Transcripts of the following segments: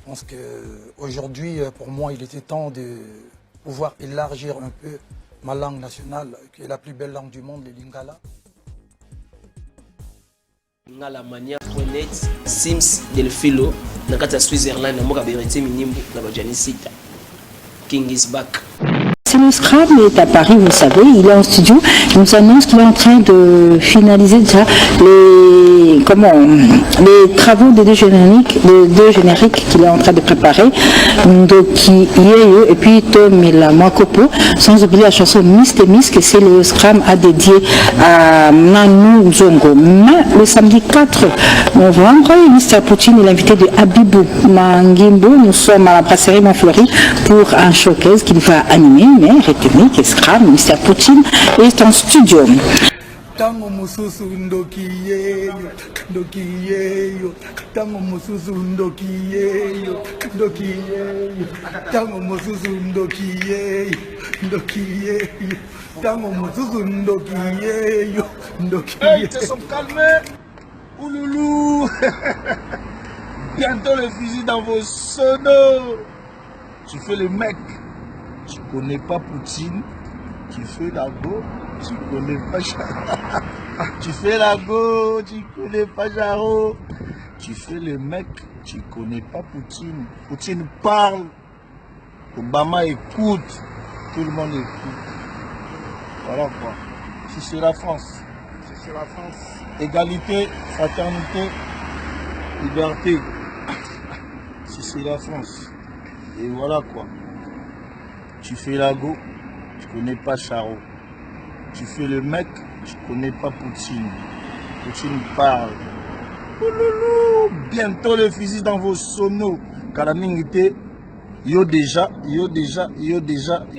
pense qu'aujourd'hui, pour moi, il était temps de pouvoir élargir un peu ma langue nationale, qui est la plus belle langue du monde, le Lingala. La manière.net, Sims Delphilo, dans le Switzerland, dans le Minimbu, dans le Janisita. King is back. Le Scrum est à Paris, vous savez, il est en studio. Il nous annonce qu'il est en train de finaliser déjà les travaux des deux génériques qu'il est en train de préparer. Donc, et puis Tom et la Mwakopo, sans oublier la chanson Mist et Miss, que c'est le Scrum a dédié à Manu Zongo. Mais le samedi 4 novembre, Mr. Poutine est l'invité de Abibou Mangimbo. Nous sommes à la brasserie Montfleury pour un showcase qu'il va animer. Mais retenez que Scrum, Mr. Poutine est en studio. Tango mususu ndokiyeyo, ndokiyeyo, tango mususu ndokiyeyo, ndokiyeyo, tango mususu ndokiyeyo, ndokiyeyo, tango mususu ndokiyeyo, ndokiyeyo. Hey, te sont calmés, ouloulou. Bientôt le fusil dans vos sonos. Tu fais le mec. Tu connais pas Poutine, tu fais la go, tu connais pas Charo. Tu fais la go, tu connais pas Charo. Tu fais le mec, tu connais pas Poutine. Poutine parle, Obama écoute, tout le monde écoute. Voilà quoi. C'est la France. C'est la France. Égalité, fraternité, liberté. C'est la France. Et voilà quoi. Tu fais la go, tu connais pas Charo. Tu fais le mec, tu connais pas Poutine. Poutine parle. Ouloulou, bientôt le fusil dans vos sonos. Kalamingité, yo déjà.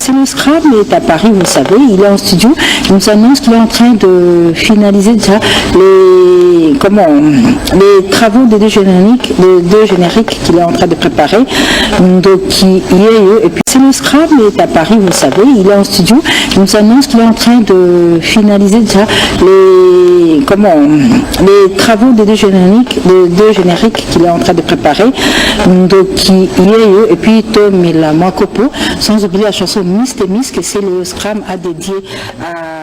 C'est le Scrum est à Paris, vous savez, il est en studio. Il nous annonce qu'il est en train de finaliser déjà les travaux des deux génériques qu'il est en train de préparer. Donc, et puis c'est le Scrum est à Paris, vous savez, il est en studio. Il nous annonce qu'il est en train de finaliser déjà les travaux des deux génériques qu'il est en train de préparer. Donc, et puis Tom et la Mwakopo, sans oublier la chanson Mist et Miss, que c'est le Scrum a dédié à